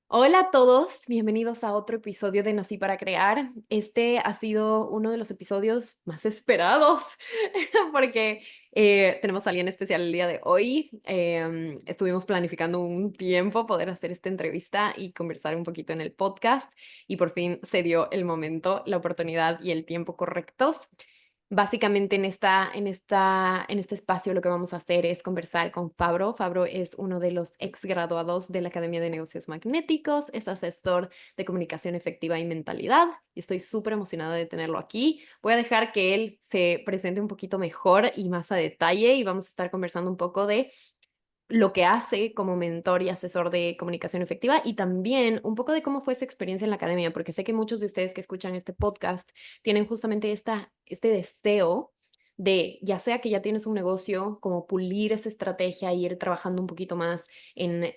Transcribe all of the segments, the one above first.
Hola a todos, bienvenidos a otro episodio de Nací para Crear. Este ha sido uno de los episodios más esperados porque tenemos a alguien especial el día de hoy. Estuvimos planificando un tiempo poder hacer esta entrevista y conversar un poquito en el podcast y por fin se dio el momento, la oportunidad y el tiempo correctos. Básicamente en este espacio lo que vamos a hacer es conversar con Fabro. Fabro es uno de los ex graduados de la Academia de Negocios Magnéticos, es asesor de comunicación efectiva y mentalidad y estoy súper emocionada de tenerlo aquí. Voy a dejar que él se presente un poquito mejor y más a detalle y vamos a estar conversando un poco de lo que hace como mentor y asesor de comunicación efectiva y también un poco de cómo fue esa experiencia en la academia, porque sé que muchos de ustedes que escuchan este podcast tienen justamente este deseo de, ya sea que ya tienes un negocio, como pulir esa estrategia e ir trabajando un poquito más en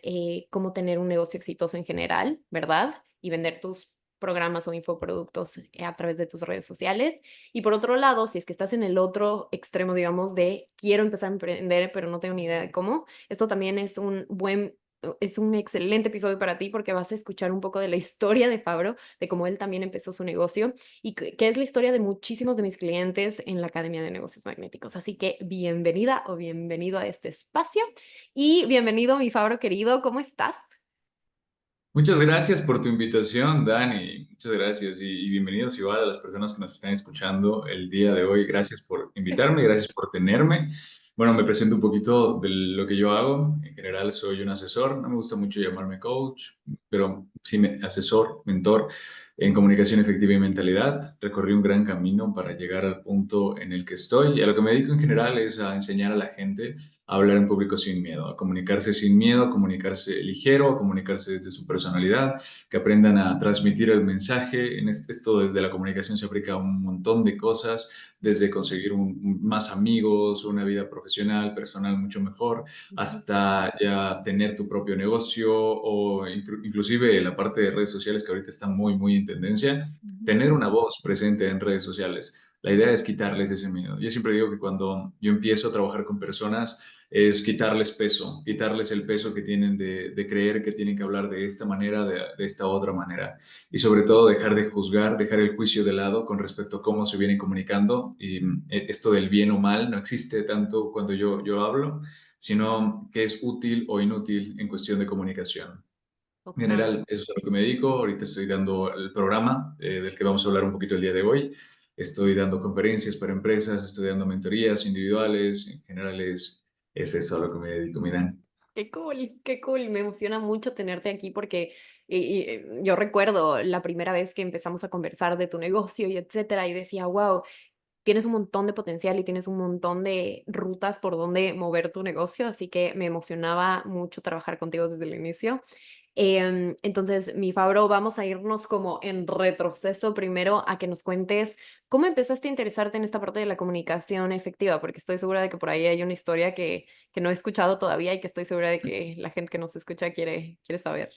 cómo tener un negocio exitoso en general, ¿verdad? Y vender tus programas o infoproductos a través de tus redes sociales. Y por otro lado, si es que estás en el otro extremo, digamos, de quiero empezar a emprender, pero no tengo ni idea de cómo, esto también es un excelente episodio para ti porque vas a escuchar un poco de la historia de Fabro, de cómo él también empezó su negocio y que es la historia de muchísimos de mis clientes en la Academia de Negocios Magnéticos. Así que bienvenida o bienvenido a este espacio y bienvenido, mi Fabro querido, ¿cómo estás? Muchas gracias por tu invitación, Dani. Muchas gracias y bienvenidos igual a las personas que nos están escuchando el día de hoy. Gracias por invitarme, gracias por tenerme. Bueno, me presento un poquito de lo que yo hago. En general soy un asesor. No me gusta mucho llamarme coach, pero sí asesor, mentor en comunicación efectiva y mentalidad. Recorrí un gran camino para llegar al punto en el que estoy y a lo que me dedico en general es a enseñar a la gente a hablar en público sin miedo, a comunicarse sin miedo, a comunicarse ligero, a comunicarse desde su personalidad, que aprendan a transmitir el mensaje. Esto de la comunicación se aplica a un montón de cosas, desde conseguir más amigos, una vida profesional, personal mucho mejor, Ujú, hasta ya tener tu propio negocio o inclusive la parte de redes sociales que ahorita está muy, muy en tendencia, ujú, tener una voz presente en redes sociales. La idea es quitarles ese miedo. Yo siempre digo que cuando yo empiezo a trabajar con personas, es quitarles peso, quitarles el peso que tienen de creer que tienen que hablar de esta manera, de esta otra manera. Y sobre todo dejar de juzgar, dejar el juicio de lado con respecto a cómo se vienen comunicando. Y esto del bien o mal no existe tanto cuando yo hablo, sino que es útil o inútil en cuestión de comunicación. En total. general, eso es a lo que me dedico. Ahorita estoy dando el programa del que vamos a hablar un poquito el día de hoy. Estoy dando conferencias para empresas, estoy dando mentorías individuales. En general es eso a lo que me dedico, miran. Qué cool, qué cool. Me emociona mucho tenerte aquí porque yo recuerdo la primera vez que empezamos a conversar de tu negocio y etcétera, y decía, wow, tienes un montón de potencial y tienes un montón de rutas por donde mover tu negocio, así que me emocionaba mucho trabajar contigo desde el inicio. Entonces, mi Fabro, vamos a irnos como en retroceso primero a que nos cuentes cómo empezaste a interesarte en esta parte de la comunicación efectiva, porque estoy segura de que por ahí hay una historia que no he escuchado todavía y que estoy segura de que la gente que nos escucha quiere saber.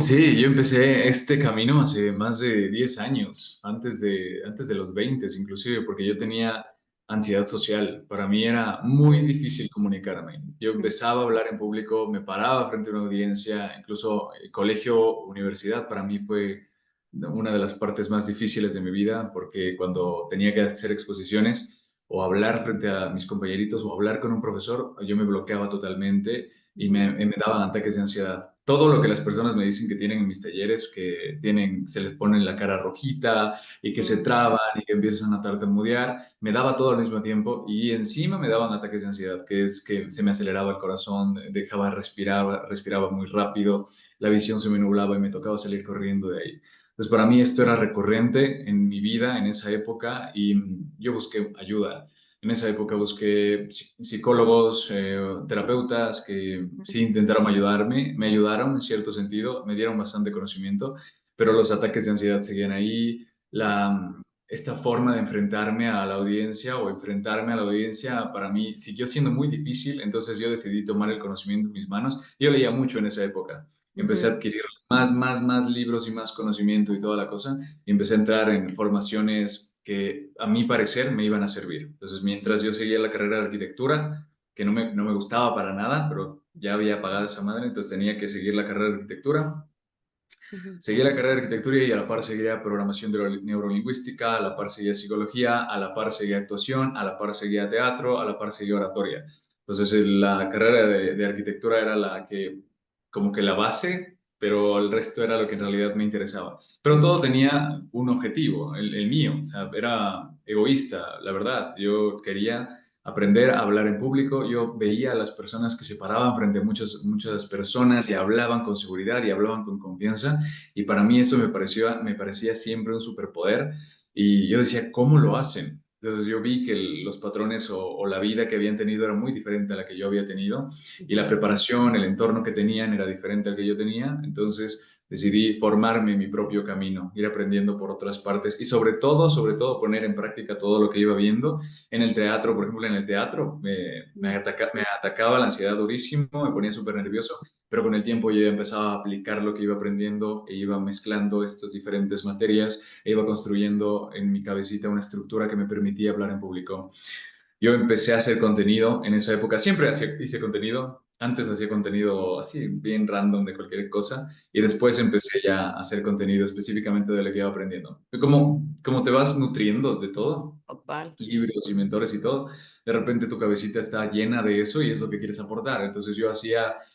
Sí, yo empecé este camino hace más de 10 años, antes de los 20 inclusive, porque yo tenía ansiedad social. Para mí era muy difícil comunicarme. Yo empezaba a hablar en público, me paraba frente a una audiencia, incluso el colegio, universidad, para mí fue una de las partes más difíciles de mi vida, porque cuando tenía que hacer exposiciones o hablar frente a mis compañeritos o hablar con un profesor, yo me bloqueaba totalmente y Ujú, me daban ataques de ansiedad. Todo lo que las personas me dicen que tienen en mis talleres, que tienen, se les pone la cara rojita y que se mm, traban y que empiezan a tartamudear, me daba todo al mismo tiempo y encima me daban ataques de ansiedad, que es que se me aceleraba el corazón, dejaba de respirar, respiraba muy rápido, la visión se me nublaba y me tocaba salir corriendo de ahí. Entonces, para mí esto era recurrente en mi vida en esa época y yo busqué ayuda. En esa época busqué psicólogos, terapeutas que sí ujú, intentaron ayudarme, me ayudaron en cierto sentido, me dieron bastante conocimiento, pero los ataques de ansiedad seguían ahí. Esta forma de enfrentarme a la audiencia o enfrentarme a la audiencia para mí siguió siendo muy difícil, entonces yo decidí tomar el conocimiento en mis manos. Yo leía mucho en esa época. Empecé a ujú, adquirir más libros y más conocimiento y toda la cosa. Y empecé a entrar en formaciones que a mi parecer me iban a servir. Entonces, mientras yo seguía la carrera de arquitectura, que no me gustaba para nada, pero ya había pagado esa madre, entonces tenía que seguir la carrera de arquitectura. Ujú, Seguía la carrera de arquitectura y a la par seguía programación neurolingüística, a la par seguía psicología, a la par seguía actuación, a la par seguía teatro, a la par seguía oratoria. Entonces la carrera de arquitectura era la que, como que la base, pero el resto era lo que en realidad me interesaba. Pero ujú, todo tenía un objetivo, el mío, o sea, era egoísta, la verdad. Yo quería aprender a hablar en público. Yo veía a las personas que se paraban frente a muchas personas y hablaban con seguridad y hablaban con confianza. Y para mí eso me parecía siempre un superpoder. Y yo decía, ¿cómo lo hacen? Entonces yo vi que los patrones o la vida que habían tenido era muy diferente a la que yo había tenido y la ujú, preparación, el entorno que tenían era diferente al que yo tenía. Entonces decidí formarme mi propio camino, ir aprendiendo por otras partes y sobre todo poner en práctica todo lo que iba viendo en el teatro. Por ejemplo, en el teatro ujú, me atacaba la ansiedad durísimo, me ponía súper nervioso, pero con el tiempo yo ya empezaba a aplicar lo que iba aprendiendo e iba mezclando estas diferentes materias e iba construyendo en mi cabecita una estructura que me permitía hablar en público. Yo empecé a hacer contenido en esa época, siempre hice contenido, antes hacía contenido así, bien random de cualquier cosa, y ujú. después empecé ya a hacer contenido específicamente de lo que iba aprendiendo. Y como te vas nutriendo de todo, Total. libros y mentores y todo, de repente tu cabecita está llena de eso y es lo que quieres aportar. Entonces yo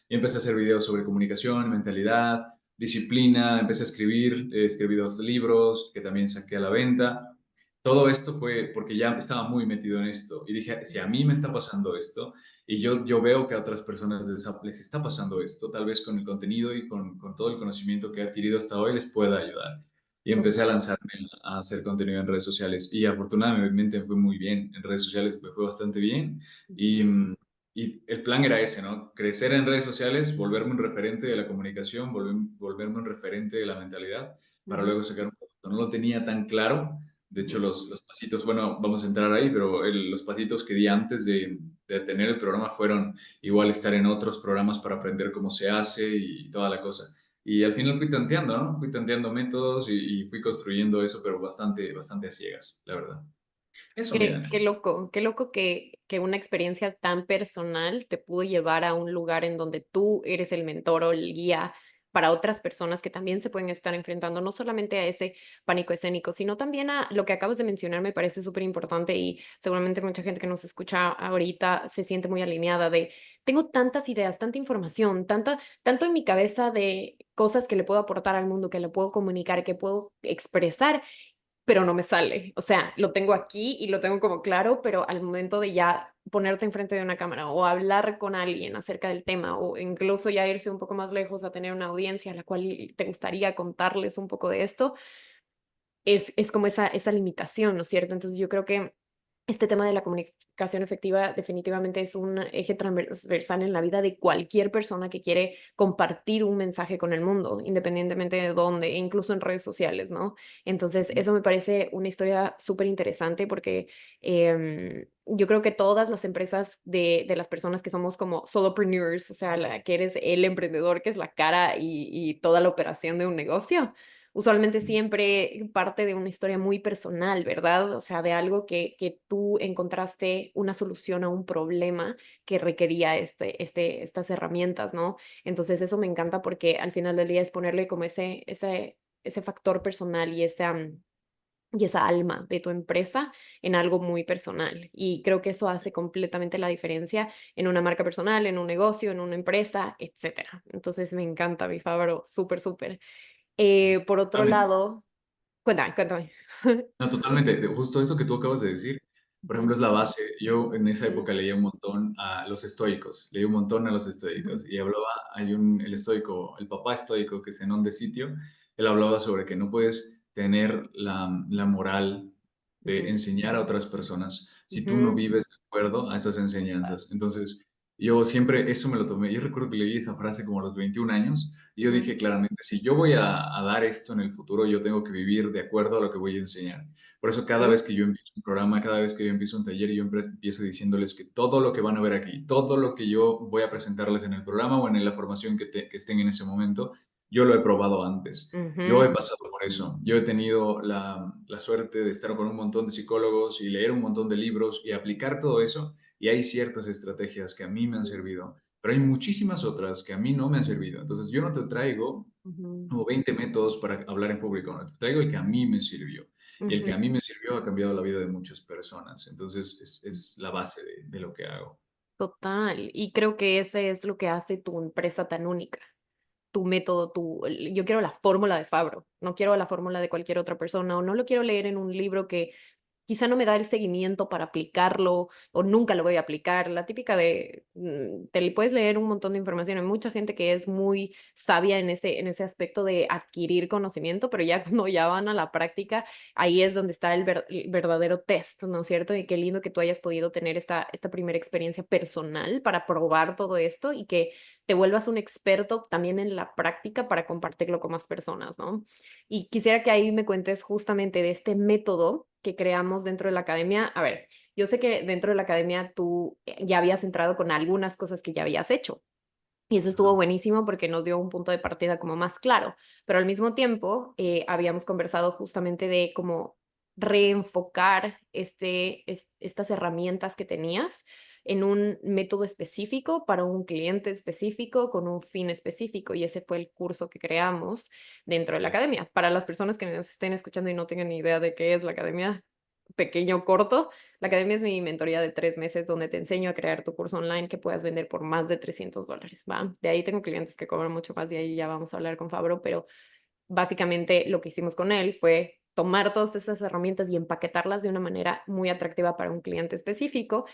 empecé a hacer videos sobre comunicación, mentalidad, disciplina, empecé a escribir, escribí 2 libros que también saqué a la venta. Todo esto fue porque ya estaba muy metido en esto y dije, si a mí me está pasando esto y yo veo que a otras personas les está pasando esto, tal vez con el contenido y con todo el conocimiento que he adquirido hasta hoy les pueda ayudar. Y empecé a Total. lanzarme a hacer contenido en redes sociales y afortunadamente me fue muy bien. En redes sociales me fue bastante bien y, Ujú, mm, y el plan era ese, ¿no? Crecer en redes sociales, volverme un referente de la comunicación, volverme un referente de la mentalidad para ujú, luego sacar un producto. No lo tenía tan claro. De hecho, ujú, los pasitos, bueno, vamos a entrar ahí, pero los pasitos que di antes de tener el programa fueron igual estar en otros programas para aprender cómo se hace y toda la cosa. Y al final fui tanteando, ¿no? Fui tanteando métodos y fui construyendo eso, pero bastante a ciegas, la verdad. Eso, Qué, mira. qué loco que una experiencia tan personal te pudo llevar a un lugar en donde tú eres el mentor o el guía para otras personas que también se pueden estar enfrentando no solamente a ese pánico escénico, sino también a lo que acabas de mencionar, me parece súper importante y seguramente mucha gente que nos escucha ahorita se siente muy alineada de, tengo tantas ideas, tanta información, tanto en mi cabeza de cosas que le puedo aportar al mundo, que le puedo comunicar, que puedo expresar pero no me sale. O sea, lo tengo aquí y lo tengo como claro, pero al momento de ya ponerte enfrente de una cámara o hablar con alguien acerca del tema o incluso ya irse un poco más lejos a tener una audiencia a la cual te gustaría contarles un poco de esto, es como esa limitación, ¿no es cierto? Entonces yo creo que este tema de la comunicación efectiva definitivamente es un eje transversal en la vida de cualquier persona que quiere compartir un mensaje con el mundo, independientemente de dónde, e incluso en redes sociales, ¿no? Entonces, eso me parece una historia súper interesante porque yo creo que todas las empresas de las personas que somos como solopreneurs, o sea, que eres el emprendedor, que es la cara y toda la operación de un negocio, usualmente siempre parte de una historia muy personal, ¿verdad? O sea, de algo que tú encontraste una solución a un problema que requería estas herramientas, ¿no? Entonces eso me encanta porque al final del día es ponerle como ese factor personal y esa alma de tu empresa en algo muy personal. Y creo que eso hace completamente la diferencia en una marca personal, en un negocio, en una empresa, etcétera. Entonces me encanta, mi Fabro, súper, súper. Por otro Totalmente. lado, cuéntame, cuéntame. No, totalmente. Justo eso que tú acabas de decir, por Ujú, ejemplo, es la base. Yo en esa ujú, época leía un montón a los estoicos, leí un montón a los ujú, estoicos y hablaba, el estoico, el papá estoico que es Zenón de Sitio, él hablaba sobre que no puedes tener la moral de ujú, enseñar a otras personas si tú no ujú, vives de acuerdo a esas enseñanzas. Entonces, yo siempre eso me lo tomé. Yo recuerdo que leí esa frase como a los 21 años y yo ujú, dije claramente, si yo voy a dar esto en el futuro, yo tengo que vivir de acuerdo a lo que voy a enseñar. Por eso cada ujú, vez que yo empiezo un programa, cada vez que yo empiezo un taller, yo empiezo diciéndoles que todo lo que van a ver aquí, todo lo que yo voy a presentarles en el programa o en la formación que estén en ese momento, yo lo he probado antes. Yo he ujú, pasado por eso. Yo he tenido la suerte de estar con un montón de psicólogos y leer un montón de libros y aplicar todo eso. Y hay ciertas estrategias que a mí me han ujú, servido pero hay muchísimas otras que a mí no me han servido. Entonces, yo no te traigo Ujú, como 20 métodos para hablar en público, no, te traigo el que a mí me sirvió. Y el que a ujú. mí me sirvió ha cambiado la vida de muchas personas. Entonces, es la base de lo que hago. Total. Y creo que ese es lo que hace tu empresa tan única. Tu método, yo quiero la fórmula de Fabro, no quiero la fórmula de cualquier otra persona o no lo quiero leer en un libro que quizá no me da el seguimiento para aplicarlo o nunca lo voy a aplicar. La típica de, te puedes leer un montón de información. Hay mucha gente que es muy sabia en ese aspecto de adquirir conocimiento, pero ya cuando ya van a la práctica, ahí es donde está el verdadero test, ¿no es cierto? Y qué lindo que tú hayas podido tener esta primera experiencia personal para probar todo esto y que te vuelvas un experto también en la práctica para compartirlo con más personas, ¿no? Y quisiera que ahí me cuentes justamente de este método que creamos dentro de la academia. A ver, yo sé que dentro de la academia tú ya habías entrado con algunas cosas que ya habías hecho. Y eso estuvo Ajá. buenísimo porque nos dio un punto de partida como más claro, pero al mismo tiempo habíamos conversado justamente de cómo reenfocar estas herramientas que tenías en un método específico para un cliente específico con un fin específico y ese fue el curso que creamos dentro de la Sí. academia. Para las personas que nos estén escuchando y no tengan ni idea de qué es la academia, pequeño corto, la academia es mi mentoría de 3 meses donde te enseño a crear tu curso online que puedas vender por más de $300, ¿va? De ahí tengo clientes que cobran mucho más y ahí ya vamos a hablar con Fabro, pero básicamente lo que hicimos con él fue tomar todas esas herramientas y empaquetarlas de una manera muy atractiva para un cliente específico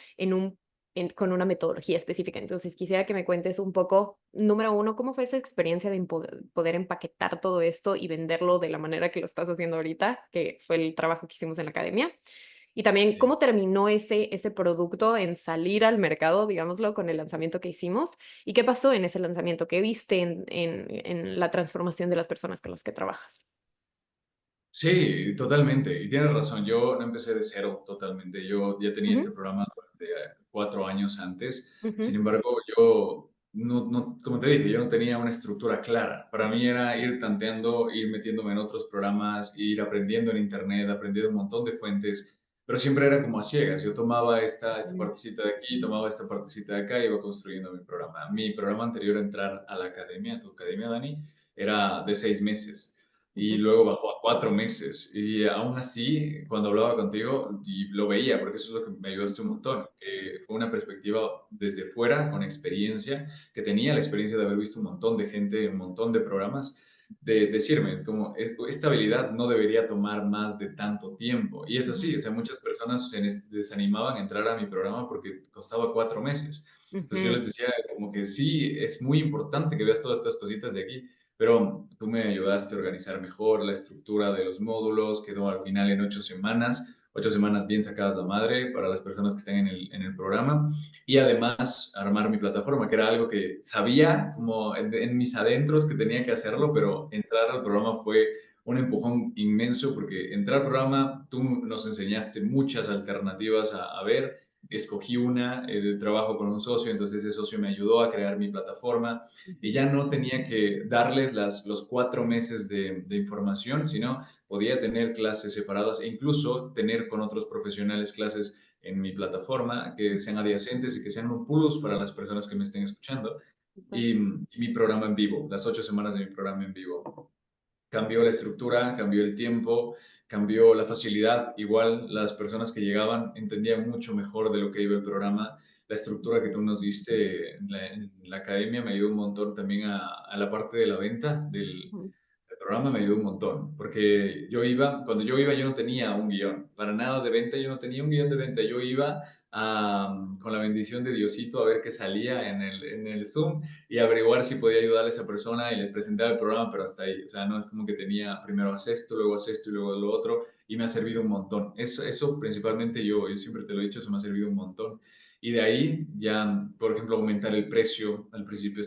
con una metodología específica. Entonces, quisiera que me cuentes un poco, número uno, cómo fue esa experiencia de poder empaquetar todo esto y venderlo de la manera que lo estás haciendo ahorita, que fue el trabajo que hicimos en la academia. Y también Sí. cómo terminó ese producto en salir al mercado, digámoslo, con el lanzamiento que hicimos. ¿Y qué pasó en ese lanzamiento? ¿Qué viste en la transformación de las personas con las que trabajas? Sí, totalmente. Y tienes razón, yo no empecé de cero totalmente. Yo ya tenía este Ujú, programa durante 4 años antes. Sin ujú, embargo, yo como te dije, yo no tenía una estructura clara. Para mí era ir tanteando, ir metiéndome en otros programas, ir aprendiendo en internet, aprendiendo un montón de fuentes, pero siempre era como a ciegas. Yo tomaba esta ujú, partecita de aquí, tomaba esta partecita de acá y iba construyendo mi programa. Mi programa anterior a entrar a la academia, a tu academia, Dani, era de 6 meses y ujú, luego bajó a 4 meses. Y aún así, cuando hablaba contigo, y lo veía, porque eso es lo que me ayudaste un montón, que fue una perspectiva desde fuera, con experiencia, que tenía la experiencia de haber visto un montón de gente, un montón de programas, de decirme, como, esta habilidad no debería tomar más de tanto tiempo". Y es así, o sea, muchas personas desanimaban a entrar a mi programa porque costaba 4 meses. Entonces yo ujú, les decía como que sí, es muy importante que veas todas estas cositas de aquí, pero tú me ayudaste a organizar mejor la estructura de los módulos, quedó al final en 8 semanas, 8 semanas bien sacadas la madre para las personas que están en el programa, y además armar mi plataforma, que era algo que sabía como en mis adentros que tenía que hacerlo, ujú, pero entrar al programa fue un empujón inmenso, porque entrar al programa, tú nos enseñaste muchas alternativas a ver, escogí una de trabajo con un socio, entonces ese socio me ayudó a crear mi plataforma y ujú, ya no tenía que darles los 4 meses de información, sino podía tener clases separadas e incluso tener con otros profesionales clases en mi plataforma que sean adyacentes y que sean un plus para las personas que me estén escuchando. ujú, Y mi programa en vivo, las 8 semanas de mi programa en vivo. Cambió la estructura, cambió el tiempo, cambió la facilidad. Igual las personas que llegaban entendían mucho mejor de lo que iba el programa. La estructura que tú nos diste en la academia me ayudó un montón también a la parte de la venta ujú, el programa, me ayudó un montón, porque cuando yo iba yo no tenía un guión, para nada de venta, yo no tenía un guión de venta, yo iba con la bendición de Diosito a ver qué salía en el Zoom y averiguar si podía ayudar a esa persona y le presentaba el programa, pero hasta ahí, o sea, no es como que tenía, primero haz esto, luego haz esto y luego lo otro, y me ha servido un montón. Eso principalmente yo siempre te lo he dicho, eso me ha servido un montón. Y de ahí ya, por ejemplo, aumentar el precio. Al principio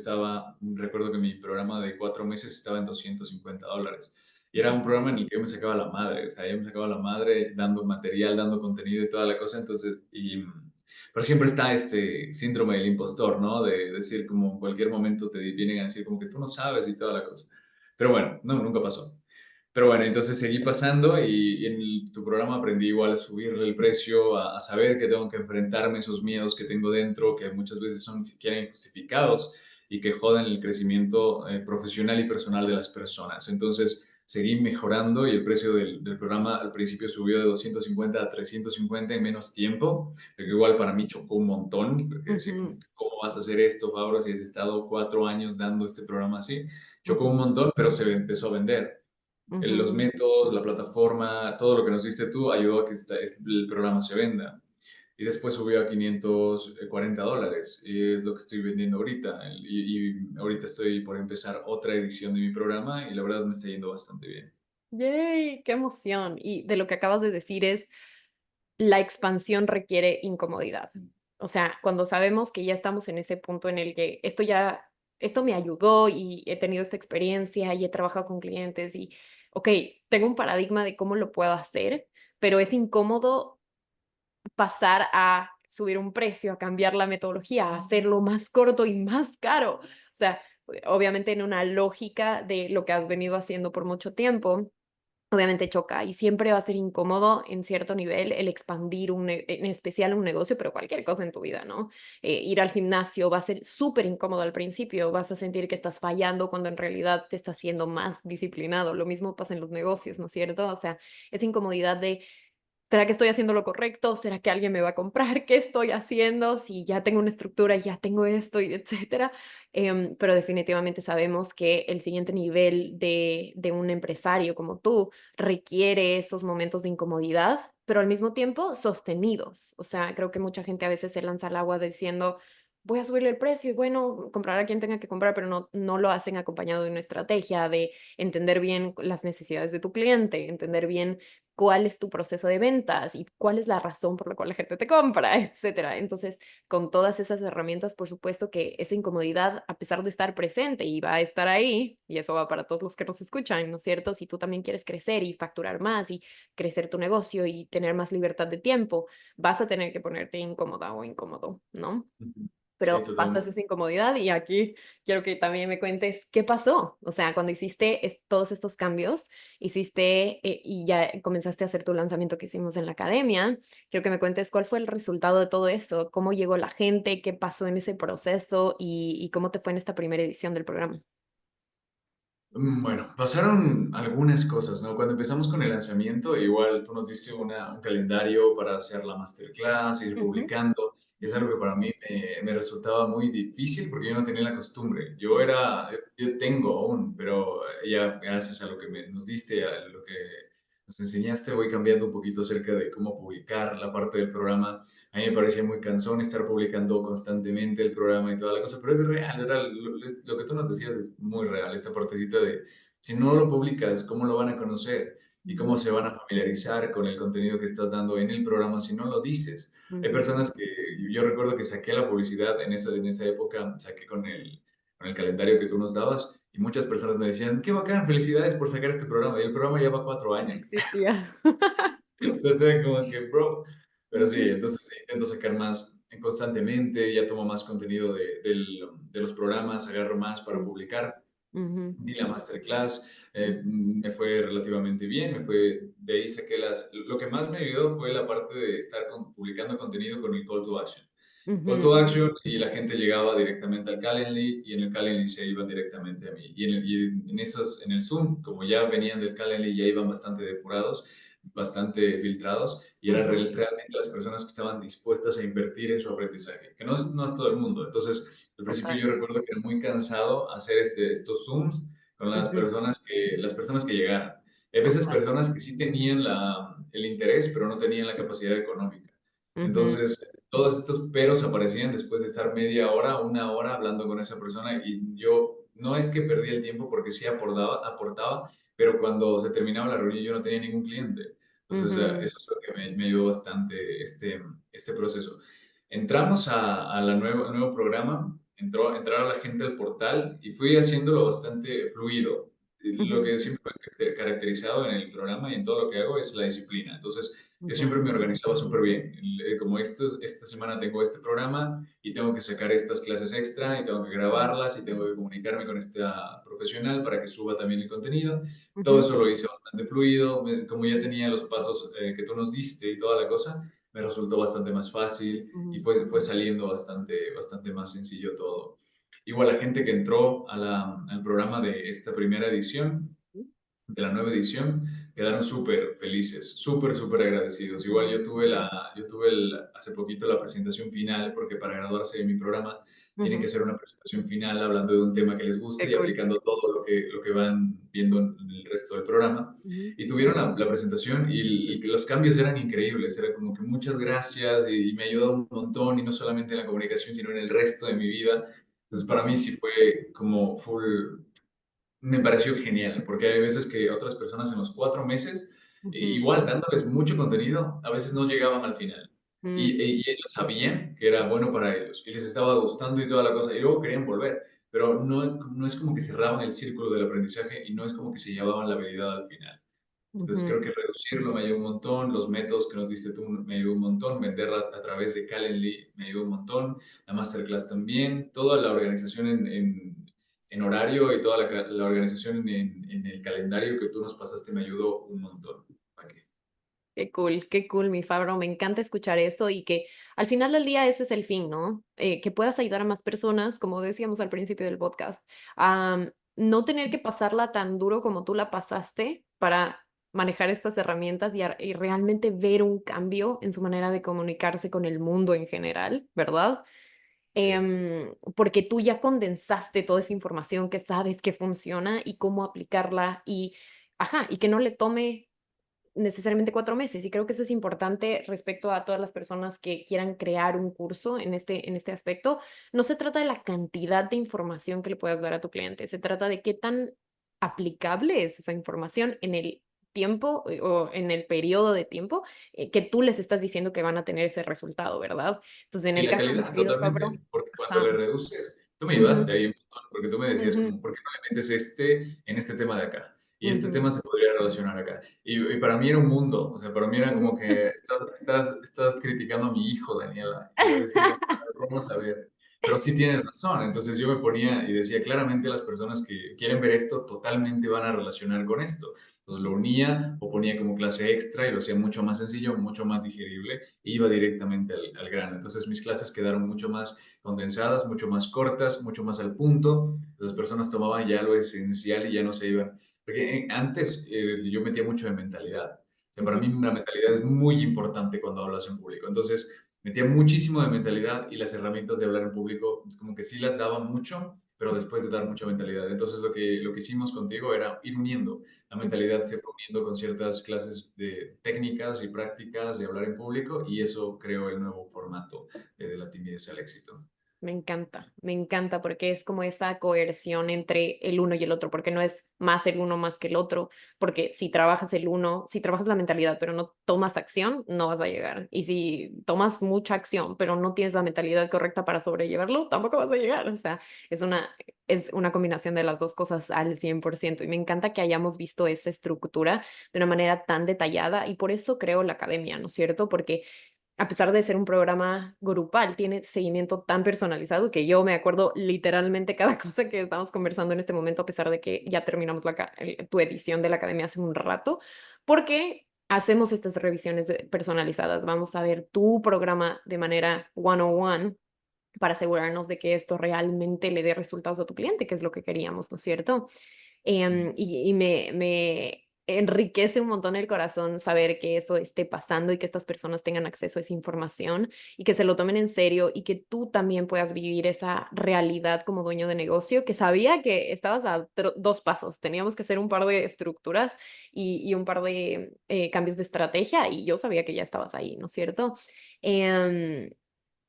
recuerdo que mi programa de 4 meses estaba en $250. Y era un ujú, programa en el que yo me sacaba la madre, o sea, yo me sacaba la madre dando material, dando contenido y toda la cosa. Entonces, pero siempre está este síndrome del impostor, ¿no? De decir como en cualquier momento te vienen a decir como que tú no sabes y toda la cosa. Pero bueno, no, nunca pasó. Pero bueno, entonces seguí pasando y en tu programa aprendí igual a subirle el precio, a saber que tengo que enfrentarme a esos miedos que tengo dentro, que muchas veces son ni siquiera injustificados y que joden el crecimiento profesional y personal de las personas. Entonces seguí mejorando y el precio del programa al principio subió de 250 a 350 en menos tiempo, lo que igual para mí chocó un montón, porque decía como, Ujú, ¿cómo vas a hacer esto, Fabro, si has estado 4 años dando este programa así? Chocó un ujú, montón, pero se empezó a vender. Los ujú. métodos, la plataforma, todo lo que nos diste tú ayudó a que el programa se venda. Y después subió a $540 y es lo que estoy vendiendo ahorita. Y ahorita estoy por empezar otra edición de mi programa y la verdad me está yendo bastante bien. ¡Yay! ¡Qué emoción! Y de lo que acabas de decir es, la expansión requiere incomodidad. O sea, cuando sabemos que ya estamos en ese punto en el que esto me ayudó y he tenido esta experiencia y he trabajado con clientes y, ok, tengo un paradigma de cómo lo puedo hacer, pero es incómodo pasar a subir un precio, a cambiar la metodología, a hacerlo más corto y más caro. O sea, obviamente en una lógica de lo que has venido haciendo por mucho tiempo, obviamente choca y siempre va a ser incómodo en cierto nivel el expandir en especial un negocio, pero cualquier cosa en tu vida, ¿no? Ir al gimnasio va a ser súper incómodo al principio, vas a sentir que estás fallando cuando en realidad te estás siendo más disciplinado. Lo mismo pasa en los negocios, ¿no es cierto? O sea, esa incomodidad de ¿será que estoy haciendo lo correcto? ¿Será que alguien me va a comprar? ¿Qué estoy haciendo? Si ya tengo una estructura, ya tengo esto, y etcétera. Pero definitivamente sabemos que el siguiente nivel de un empresario como tú requiere esos momentos de incomodidad, pero al mismo tiempo sostenidos. O sea, creo que mucha gente a veces se lanza al agua diciendo, voy a subirle el precio y bueno, comprar a quien tenga que comprar, pero no lo hacen acompañado de una estrategia, de entender bien las necesidades de tu cliente, entender bien cuál es tu proceso de ventas y cuál es la razón por la cual la gente te compra, etcétera. Entonces, con todas esas herramientas, por supuesto que esa incomodidad, a pesar de estar presente y va a estar ahí, y eso va para todos los que nos escuchan, ¿no es cierto? Si tú también quieres crecer y facturar más y crecer tu negocio y tener más libertad de tiempo, vas a tener que ponerte incómoda o incómodo, ¿no? Ujú. Sí, Pero pasas totalmente. esa incomodidad y aquí quiero que también me cuentes qué pasó. O sea, cuando hiciste todos estos cambios, hiciste y ya comenzaste a hacer tu lanzamiento que hicimos en la academia, quiero que me cuentes cuál fue el resultado de todo eso, cómo llegó la gente, qué pasó en ese proceso y cómo te fue en esta primera edición del programa. Bueno, pasaron algunas cosas, ¿no? Cuando empezamos con el lanzamiento, igual tú nos diste un calendario para hacer la masterclass, ir Ujú, publicando. Es ujú, algo que para mí me resultaba muy difícil porque yo no tenía la costumbre. Yo tengo aún, pero ya gracias a lo que nos diste, a lo que nos enseñaste, voy cambiando un poquito acerca de cómo publicar la parte del programa. A mí me parecía muy cansón estar publicando constantemente el programa y toda la cosa, pero es real, lo que tú nos decías es muy real, esta partecita de si no lo publicas, ¿cómo lo van a conocer? ¿Y cómo ujú, se van a familiarizar con el contenido que estás dando en el programa si no lo dices? Hay ujú. personas que yo recuerdo que saqué la publicidad en esa época, saqué con el calendario que tú nos dabas y muchas personas me decían, qué bacán, felicidades por sacar este programa. Y el programa lleva 4 años. Existía. Entonces era como que, bro. Pero sí, Ujú, entonces intento sacar más constantemente, ya tomo más contenido de los programas, agarro más para ujú, publicar. ujú, Di la masterclass, ujú, me fue relativamente bien, de ahí saqué lo que más me ayudó fue la parte de estar publicando contenido con el call to action. Call to ujú. action y la gente llegaba directamente al Calendly y en el Calendly se iban directamente a mí. En el Zoom, como ya venían del Calendly, ya iban bastante depurados, bastante filtrados y eran Ujú. realmente las personas que estaban dispuestas a invertir en su aprendizaje, que no es no todo el mundo. Entonces, al principio Total. yo recuerdo que era muy cansado hacer estos Zooms con Ujú. las personas que llegaran. Hay veces Total. personas que sí tenían el interés, pero no tenían la capacidad económica. Ujú, Entonces, todos estos peros aparecían después de estar media hora, una hora hablando con esa persona y yo no es que perdí el tiempo porque sí aportaba, pero cuando se terminaba la reunión yo no tenía ningún cliente. Entonces, ujú, eso es lo que me ayudó bastante este proceso. Entramos al nuevo programa, entraron la gente al portal y fui haciéndolo bastante fluido. lo Ujú, que siempre me ha caracterizado en el programa y en todo lo que hago es la disciplina. Entonces, yo ujú, siempre me organizaba súper bien. Como esta semana tengo este programa y tengo que sacar estas clases extra y tengo que grabarlas y tengo que comunicarme con esta profesional para que suba también el contenido. Todo ujú, eso lo hice bastante fluido. Como ya tenía los pasos que tú nos diste y toda la cosa, me resultó bastante más fácil y ujú, fue saliendo bastante más sencillo todo. Igual la gente que entró al programa de esta primera edición, de la nueva edición, quedaron súper felices, súper agradecidos. Igual yo tuve hace poquito la presentación final, porque para graduarse de mi programa tienen que ujú. hacer una presentación final hablando de un tema que les guste Qué y cool. aplicando todo lo que van viendo en el resto del programa. Ujú, Y tuvieron la presentación y los cambios eran increíbles, era como que muchas gracias y me ayudó un montón, y no solamente en la comunicación, sino en el resto de mi vida. Entonces, ujú, para mí sí fue como full, me pareció genial, porque hay veces que otras personas en los 4 meses, ujú, igual dándoles mucho contenido, a veces no llegaban al final. mm, Y ellos sabían que era bueno para ellos y les estaba gustando y toda la cosa, y luego querían volver, pero no es como que cerraban el círculo del aprendizaje y no es como que se llevaban la habilidad al final. Entonces ujú. creo que reducirlo me ayudó un montón, los métodos que nos diste tú me ayudó un montón, vender a través de Calendly me ayudó un montón, la masterclass también, toda la organización en horario y toda la organización en el calendario que tú nos pasaste me ayudó un montón. ¿Para qué? Qué cool, mi Fabro. Me encanta escuchar eso y que al final del día ese es el fin, ¿no? Que puedas ayudar a más personas, como decíamos al principio del podcast, a no tener que pasarla tan duro como tú la pasaste para manejar estas herramientas y realmente ver un cambio en su manera de comunicarse con el mundo en general, ¿verdad? Sí. Porque tú ya condensaste toda esa información que sabes que funciona y cómo aplicarla ajá, y que no le tome necesariamente 4 meses. Y creo que eso es importante respecto a todas las personas que quieran crear un curso en este aspecto. No se trata de la cantidad de información que le puedas dar a tu cliente, se trata de qué tan aplicable es esa información en el tiempo o en el periodo de tiempo que tú les estás diciendo que van a tener ese resultado, ¿verdad? Entonces, en Y el la caso de mi calidad, querido Fabro, totalmente, porque cuando ajá, le reduces, tú me ujú, ayudaste ahí un montón, porque tú me decías ujú, como, ¿por qué no le metes en este tema de acá? Y este ujú, tema se podría relacionar acá. Y para mí era un mundo, o sea, para mí era como ujú. que estás criticando a mi hijo, Daniela. Y yo decía, vamos a ver, pero sí tienes razón. Entonces yo me ponía y decía, claramente las personas que quieren ver esto totalmente van a relacionar con esto. Entonces lo unía o ponía como clase extra y lo hacía mucho más sencillo, mucho más digerible, e iba directamente al grano. Entonces mis clases quedaron mucho más condensadas, mucho más cortas, mucho más al punto. Las personas tomaban ya lo esencial y ya no se iban. Porque antes yo metía mucho de mentalidad. O sea, para mí Ujú, la mentalidad es muy importante cuando hablas en público. Entonces metía muchísimo de mentalidad, y las herramientas de hablar en público es como que sí las daba mucho, pero después de dar mucha mentalidad. Entonces lo que hicimos contigo era ir uniendo. La ujú. mentalidad se fue uniendo con ciertas clases de técnicas y prácticas de hablar en público, y eso creó el nuevo formato de la timidez al éxito. Me encanta porque es como esa coerción entre el uno y el otro, porque no es más el uno más que el otro, porque si trabajas el uno, si trabajas la mentalidad, pero no tomas acción, no vas a llegar. Y si tomas mucha acción, pero no tienes la mentalidad correcta para sobrellevarlo, tampoco vas a llegar. O sea, es una combinación de las dos cosas al 100%. Y me encanta que hayamos visto esa estructura de una manera tan detallada y por eso creo la academia, ¿no es cierto? Porque a pesar de ser un programa grupal, tiene seguimiento tan personalizado que yo me acuerdo literalmente cada cosa que estamos conversando en este momento, a pesar de que ya terminamos tu edición de la academia hace un rato, porque hacemos estas revisiones personalizadas. Vamos a ver tu programa de manera one-on-one para asegurarnos de que esto realmente le dé resultados a tu cliente, que es lo que queríamos, ¿no es cierto? Y me enriquece un montón el corazón saber que eso esté pasando y que estas personas tengan acceso a esa información y que se lo tomen en serio y que tú también puedas vivir esa realidad como dueño de negocio, que sabía que estabas a dos pasos. Teníamos que hacer un par de estructuras y un par de cambios de estrategia y yo sabía que ya estabas ahí, ¿no es cierto? Em,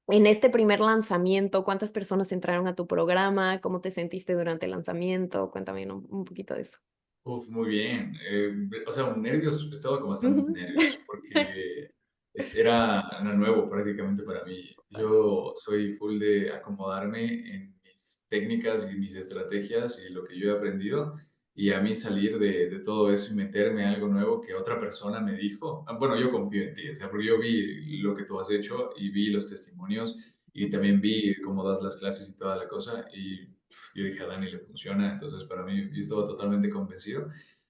en este primer lanzamiento, ¿cuántas personas entraron a tu programa? ¿Cómo te sentiste durante el lanzamiento? Cuéntame un poquito de eso. Uf, muy bien. O sea, nervios, estaba con bastantes Ujú. nervios porque era nuevo prácticamente para mí. Yo soy full de acomodarme en mis técnicas y mis estrategias y lo que yo he aprendido. y a mí salir de todo eso y meterme a algo nuevo que otra persona me dijo, bueno, yo confío en ti, o sea, porque yo vi lo que tú has hecho y vi los testimonios y Ujú, también vi cómo das las clases y toda la cosa y yo dije, a Dani le funciona, entonces para mí yo estaba totalmente convencido,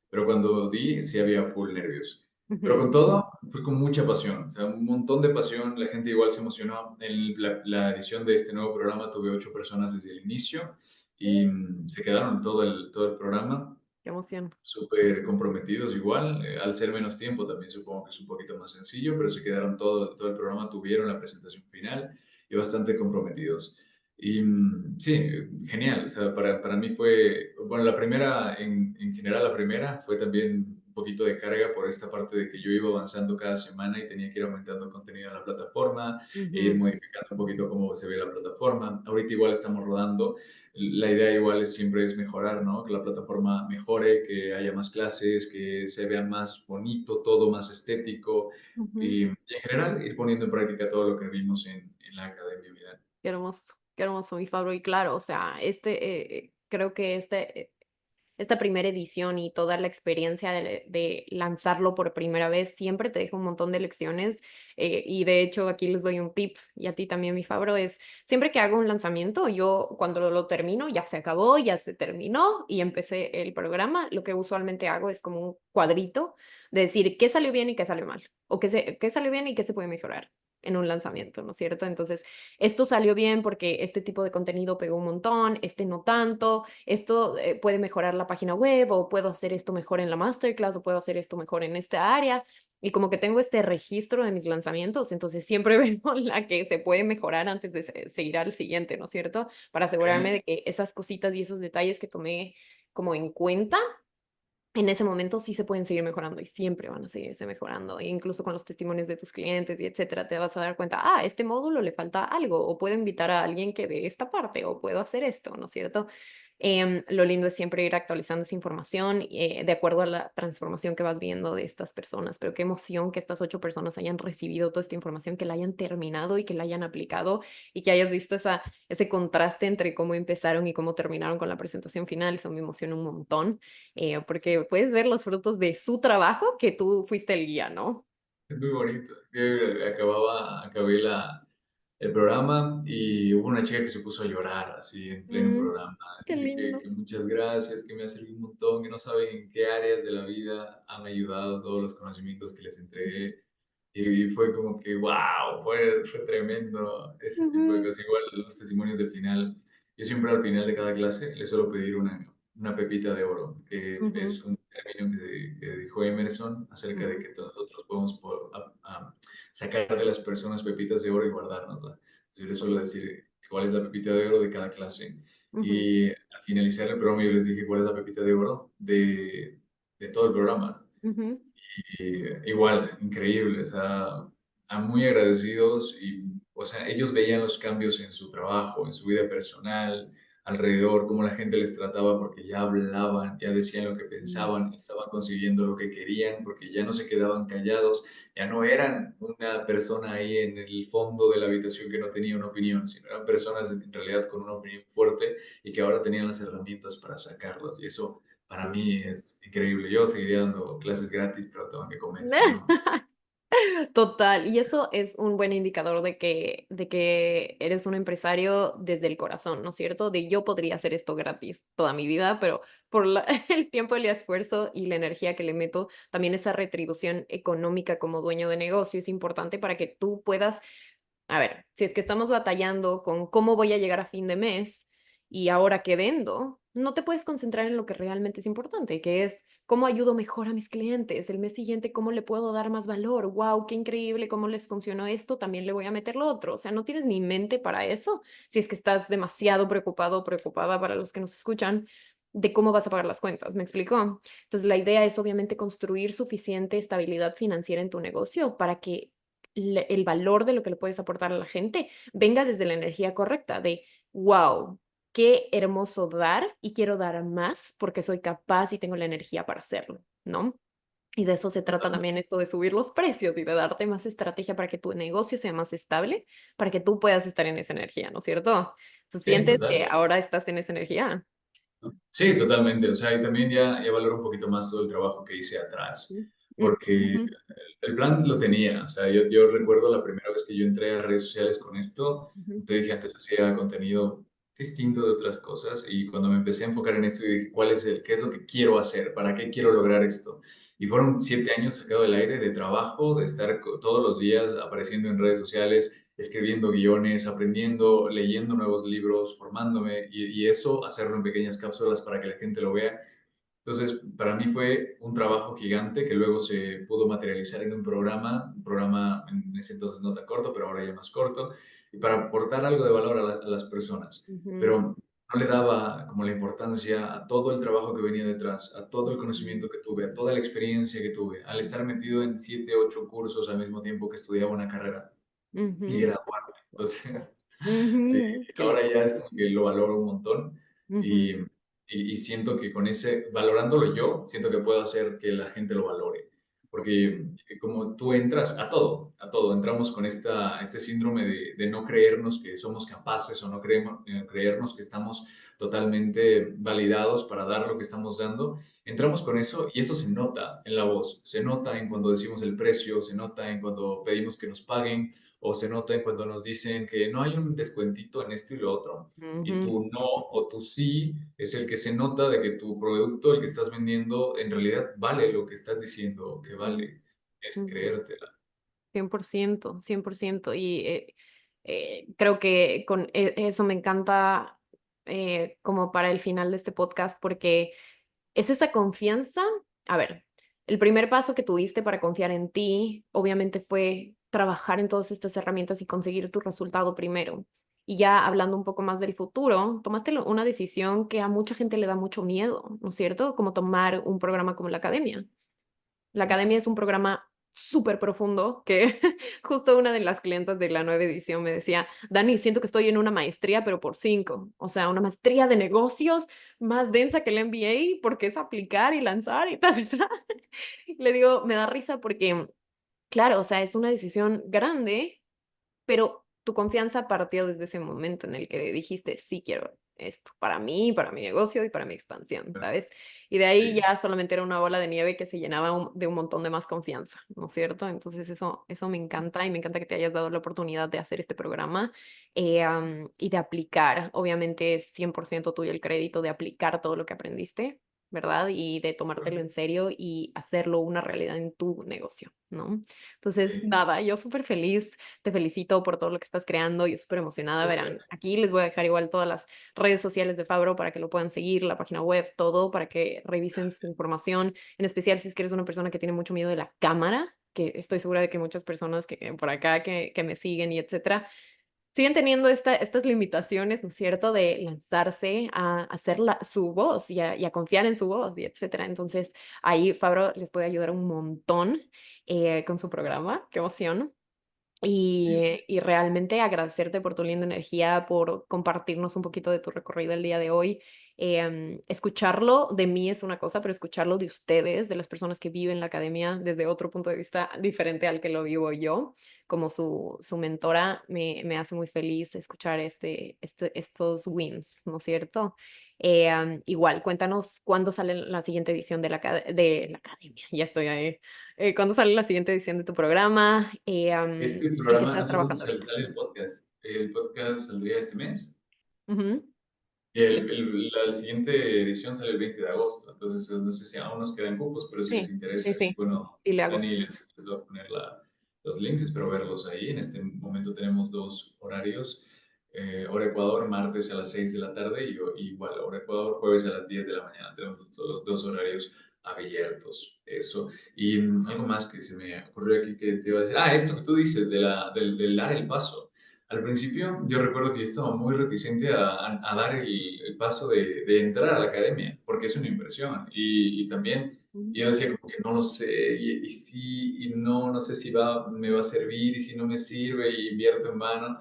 pero cuando di sí había full nervios. Pero ujú. con todo, fue con mucha pasión, o sea, un montón de pasión, la gente igual se emocionó. En la edición de este nuevo programa tuve 8 personas desde el inicio y se quedaron todo el programa Qué emoción. súper comprometidos igual. Al ser menos tiempo también supongo que es un poquito más sencillo, pero se quedaron todo el programa, tuvieron la presentación final y bastante comprometidos. Y sí, genial. O sea, para mí fue, bueno, la primera, en general la primera fue también un poquito de carga por esta parte de que yo iba avanzando cada semana y tenía que ir aumentando contenido en la plataforma e ir Ujú, modificando un poquito cómo se ve la plataforma. Ahorita igual estamos rodando, la idea igual es siempre es mejorar, ¿no? Que la plataforma mejore, que haya más clases, que se vea más bonito, todo más estético ujú. y en general ir poniendo en práctica todo lo que vimos en la academia, mira. Qué hermoso, mi Fabro. Y claro, o sea, creo que esta primera edición y toda la experiencia de lanzarlo por primera vez siempre te deja un montón de lecciones. Y de hecho, aquí les doy un tip y a ti también, mi Fabro, es siempre que hago un lanzamiento, yo cuando lo termino, ya se acabó, ya se terminó y empecé el programa, lo que usualmente hago es como un cuadrito de decir qué salió bien y qué salió mal, o qué salió bien y qué se puede mejorar en un lanzamiento, ¿no es cierto? Entonces, esto salió bien porque este tipo de contenido pegó un montón, este no tanto, esto puede mejorar la página web o puedo hacer esto mejor en la masterclass o puedo hacer esto mejor en esta área. Y como que tengo este registro de mis lanzamientos, entonces siempre veo la que se puede mejorar antes de seguir al siguiente, ¿no es cierto? Para asegurarme de que esas cositas y esos detalles que tomé como en cuenta en ese momento sí se pueden seguir mejorando y siempre van a seguirse mejorando. E incluso con los testimonios de tus clientes y etcétera, te vas a dar cuenta, ah, este módulo le falta algo, o puedo invitar a alguien que dé esta parte, o puedo hacer esto, ¿no es cierto? Lo lindo es siempre ir actualizando esa información de acuerdo a la transformación que vas viendo de estas personas. Pero qué emoción que estas 8 personas hayan recibido toda esta información, que la hayan terminado y que la hayan aplicado y que hayas visto ese contraste entre cómo empezaron y cómo terminaron con la presentación final. Eso me emociona un montón porque puedes ver los frutos de su trabajo que tú fuiste el guía, ¿no? Es muy bonito. Acabé el programa y hubo una chica que se puso a llorar así en pleno Mm, programa, qué decir lindo. que muchas gracias, que me ha servido un montón, que no saben en qué áreas de la vida han ayudado todos los conocimientos que les entregué. Y fue como que, wow, fue tremendo ese tipo de Ujú, cosas. Igual los testimonios del final. Yo siempre al final de cada clase le suelo pedir una pepita de oro, que ujú, es un término que dijo Emerson acerca de ujú, que nosotros podemos sacar de las personas pepitas de oro y guardárnoslas. Yo les suelo decir cuál es la pepita de oro de cada clase. ujú, Y al finalizar el programa yo les dije cuál es la pepita de oro de todo el programa. ujú, Y igual, increíble, o sea, muy agradecidos y, o sea, ellos veían los cambios en su trabajo, en su vida personal, alrededor, cómo la gente les trataba porque ya hablaban, ya decían lo que ujú. pensaban, estaban consiguiendo lo que querían porque ya no se quedaban callados, ya no eran una persona ahí en el fondo de la habitación que no tenía una opinión, sino eran personas en realidad con una opinión fuerte y que ahora tenían las herramientas para sacarlos. Y eso para mí es increíble. Yo seguiría dando clases gratis, pero tengo que comer, si no. Total, y eso es un buen indicador de que eres un empresario desde el corazón, ¿no es cierto? De yo podría hacer esto gratis toda mi vida, pero por el tiempo, el esfuerzo y la energía que le meto, también esa retribución económica como dueño de negocio es importante para que tú puedas, a ver, si es que estamos batallando con cómo voy a llegar a fin de mes y ahora qué vendo, no te puedes concentrar en lo que realmente es importante, que es cómo ayudo mejor a mis clientes, el mes siguiente cómo le puedo dar más valor, wow, qué increíble cómo les funcionó esto, también le voy a meter lo otro. O sea, no tienes ni mente para eso si es que estás demasiado preocupado o preocupada para los que nos escuchan de cómo vas a pagar las cuentas, ¿me explico? Entonces, la idea es obviamente construir suficiente estabilidad financiera en tu negocio para que el valor de lo que le puedes aportar a la gente venga desde la energía correcta, de wow, qué hermoso dar y quiero dar más porque soy capaz y tengo la energía para hacerlo, ¿no? Y de eso se trata también esto de subir los precios y de darte más estrategia para que tu negocio sea más estable, para que tú puedas estar en esa energía, ¿no es cierto? ¿Tú Sí, sientes que total. ahora estás en esa energía? Sí, totalmente. O sea, y también ya valoro un poquito más todo el trabajo que hice atrás, Mm, porque ujú, el plan lo tenía. O sea, yo recuerdo la primera vez que yo entré a redes sociales con esto, ujú, te dije antes, hacía contenido distinto de otras cosas, y cuando me empecé a enfocar en esto, dije, qué es lo que quiero hacer? ¿Para qué quiero lograr esto? Y fueron 7 años sacado del aire de trabajo, de estar todos los días apareciendo en redes sociales, escribiendo guiones, aprendiendo, leyendo nuevos libros, formándome, y eso hacerlo en pequeñas cápsulas para que la gente lo vea. Entonces, para mí fue un trabajo gigante que luego se pudo materializar en un programa en ese entonces no tan corto, pero ahora ya más corto, y para aportar algo de valor a las personas. ujú, Pero no le daba como la importancia a todo el trabajo que venía detrás, a todo el ujú, conocimiento que tuve, a toda la experiencia que tuve, al estar metido en 7, 8 cursos al mismo tiempo que estudiaba una carrera y ujú, graduarme. Entonces, sí, ujú, qué ahora loco. ya es como que lo valoro un montón, y, Ujú, y siento que con ese, valorándolo yo, siento que puedo hacer que la gente lo valore. Porque como tú entras a todo, entramos con este síndrome de no creernos que somos capaces, o no creernos que estamos totalmente validados para dar lo que estamos dando. Entramos con eso, y eso se nota en la voz, se nota en cuando decimos el precio, se nota en cuando pedimos que nos paguen, o se nota en cuando nos dicen que no hay un descuentito en esto y lo otro, y ujú, tú no o tú sí, es el que se nota de que tu producto, el que estás vendiendo, en realidad vale lo que estás diciendo que ujú, vale. Es ujú. creértela. 100%, 100%. Y creo que con eso me encanta como para el final de este podcast, porque es esa confianza. A ver, el primer paso que tuviste para confiar en ti, obviamente fue trabajar en todas estas herramientas y conseguir tu resultado primero. Y ya hablando un poco más del futuro, tomaste una decisión que a mucha gente le da mucho miedo, ¿no es cierto? Como tomar un programa como la academia. La academia es un programa súper profundo que justo una de las clientes de la nueva edición me decía, Dani, siento que estoy en una maestría, pero por cinco. O sea, una maestría de negocios más densa que el MBA porque es aplicar y lanzar y tal, y tal. Le digo, me da risa porque, claro, o sea, es una decisión grande, pero tu confianza partió desde ese momento en el que dijiste, sí quiero esto para mí, para mi negocio y para mi expansión, ¿sabes? Y de ahí Sí, ya solamente era una bola de nieve que se llenaba de un montón de más confianza, ¿no es cierto? Entonces eso me encanta, y me encanta que te hayas dado la oportunidad de hacer este programa y de aplicar. Obviamente es 100% tuyo el crédito de aplicar todo lo que aprendiste, ¿verdad? Y de tomártelo en serio y hacerlo una realidad en tu negocio, ¿no? Entonces, sí, nada, yo súper feliz, te felicito por todo lo que estás creando. Yo súper emocionada. muchas Verán, gracias. aquí les voy a dejar igual todas las redes sociales de Fabro para que lo puedan seguir, la página web, todo, para que revisen su información. En especial si es que eres una persona que tiene mucho miedo de la cámara, que estoy segura de que muchas personas que por acá que me siguen y etcétera, siguen teniendo estas limitaciones, ¿no es cierto?, de lanzarse a hacer su voz y a confiar en su voz y etcétera. Entonces, ahí Fabro les puede ayudar un montón con su programa. Qué emoción. Sí, Y realmente agradecerte por tu linda energía, por compartirnos un poquito de tu recorrido el día de hoy. Escucharlo de mí es una cosa, pero escucharlo de ustedes, de las personas que viven la academia desde otro punto de vista diferente al que lo vivo yo, como su mentora, me hace muy feliz escuchar estos wins, ¿no es cierto? Igual, cuéntanos cuándo sale la siguiente edición de la academia. Ya estoy ahí. ¿Cuándo sale la siguiente edición de tu programa? este ¿En qué programa, no estás sé cuándo trabajando ahorita? sale el podcast. El podcast saldría este mes. Ujú, Y sí, la siguiente edición sale el 20 de agosto, entonces no sé si aún nos quedan cupos, pero si les sí, sí, interesa, sí. bueno, Dile Dani agosto. les va a poner los links, espero verlos ahí. En este momento tenemos dos horarios, hora Ecuador, martes a las 6 de la tarde, y igual, hora Ecuador, jueves a las 10 de la mañana. Tenemos los dos horarios abiertos, eso. Y algo más que se me ocurrió aquí que te iba a decir, esto que tú dices del dar el paso. Al principio yo recuerdo que yo estaba muy reticente a dar el paso de entrar a la academia, porque es una inversión, y también Ujú, yo decía como que no lo sé, y sí, y no, no sé si me va a servir, y si no me sirve, y invierto en vano,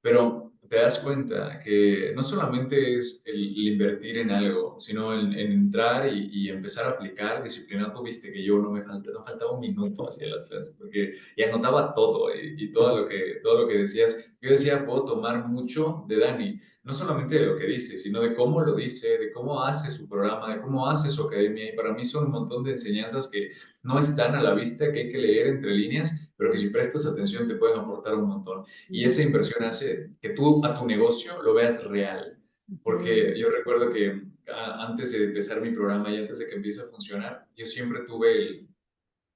pero te das cuenta que no solamente es el invertir en algo, sino en entrar y empezar a aplicar disciplinado. Viste que yo no faltaba un minuto hacia las clases, porque y anotaba todo y todo lo que decías. Yo decía, puedo tomar mucho de Dani, no solamente de lo que dice, sino de cómo lo dice, de cómo hace su programa, de cómo hace su academia. Y para mí son un montón de enseñanzas que no están a la vista, que hay que leer entre líneas, pero que si prestas atención te pueden aportar un montón. Y esa inversión hace que tú a tu negocio lo veas real. Ujú, Porque yo recuerdo que antes de empezar mi programa y antes de que empiece a funcionar, yo siempre tuve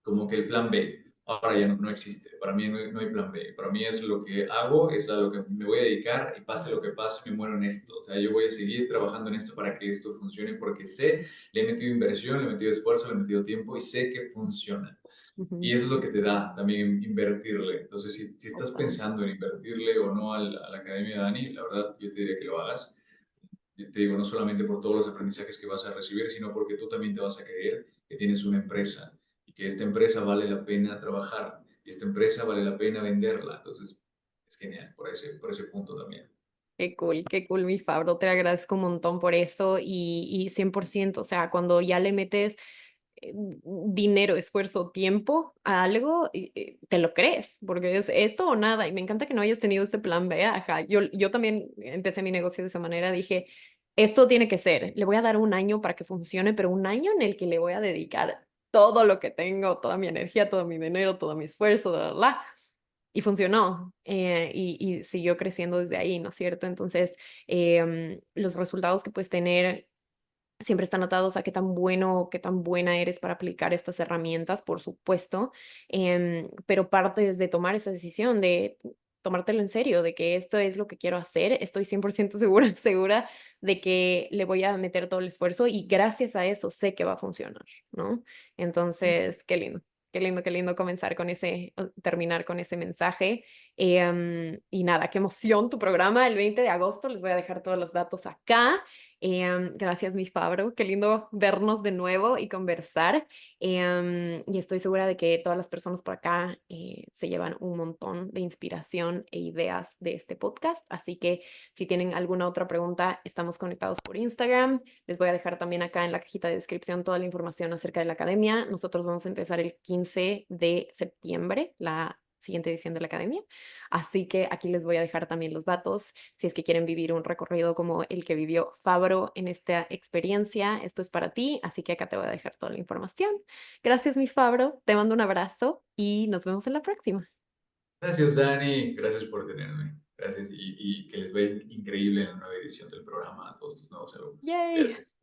como que el plan B. Ahora ya no existe. Para mí no hay plan B. Para mí es lo que hago, es a lo que me voy a dedicar y pase lo que pase, me muero en esto. O sea, yo voy a seguir trabajando en esto para que esto funcione porque sé, le he metido inversión, le he metido esfuerzo, le he metido tiempo y sé que funciona. ujú. Y eso es lo que te da también invertirle. Entonces, si estás Total. pensando en invertirle o no a la Academia de Dani, la verdad, yo te diría que lo hagas. Yo te digo, no solamente por todos los aprendizajes que vas a recibir, sino porque tú también te vas a creer que tienes una empresa y que esta empresa vale la pena trabajar y esta empresa vale la pena venderla. Entonces, es genial por ese punto también. Qué cool, mi Fabro. Te agradezco un montón por eso y 100%, o sea, cuando ya le metes dinero, esfuerzo, tiempo a algo, te lo crees, porque es esto o nada. Y me encanta que no hayas tenido este plan B. Ajá, yo también empecé mi negocio de esa manera. Dije, esto tiene que ser, le voy a dar un año para que funcione, pero un año en el que le voy a dedicar todo lo que tengo, toda mi energía, todo mi dinero, todo mi esfuerzo, bla, bla, bla. Y funcionó, y siguió creciendo desde ahí, ¿no es cierto? Entonces, los resultados que puedes tener siempre están atados a qué tan bueno, qué tan buena eres para aplicar estas herramientas, por supuesto, pero parte de tomar esa decisión de tomártelo en serio, de que esto es lo que quiero hacer. Estoy 100% segura, segura de que le voy a meter todo el esfuerzo y gracias a eso sé que va a funcionar, ¿no? Entonces, qué lindo. Qué lindo, qué lindo comenzar con ese, terminar con ese mensaje. Y nada, qué emoción tu programa el 20 de agosto. Les voy a dejar todos los datos acá. Gracias, mi Fabro. Qué lindo vernos de nuevo y conversar. Y estoy segura de que todas las personas por acá se llevan un montón de inspiración e ideas de este podcast. Así que si tienen alguna otra pregunta, estamos conectados por Instagram. Les voy a dejar también acá en la cajita de descripción toda la información acerca de la academia. Nosotros vamos a empezar el 15 de septiembre, la siguiente edición de la academia. Así que aquí les voy a dejar también los datos si es que quieren vivir un recorrido como el que vivió Fabro en esta experiencia. Esto es para ti, así que acá te voy a dejar toda la información. Gracias, mi Fabro. Te mando un abrazo y nos vemos en la próxima. Gracias, Dani. Gracias por tenerme. Gracias y que les vaya increíble en la nueva edición del programa a todos tus nuevos alumnos. Yay. Cuídate.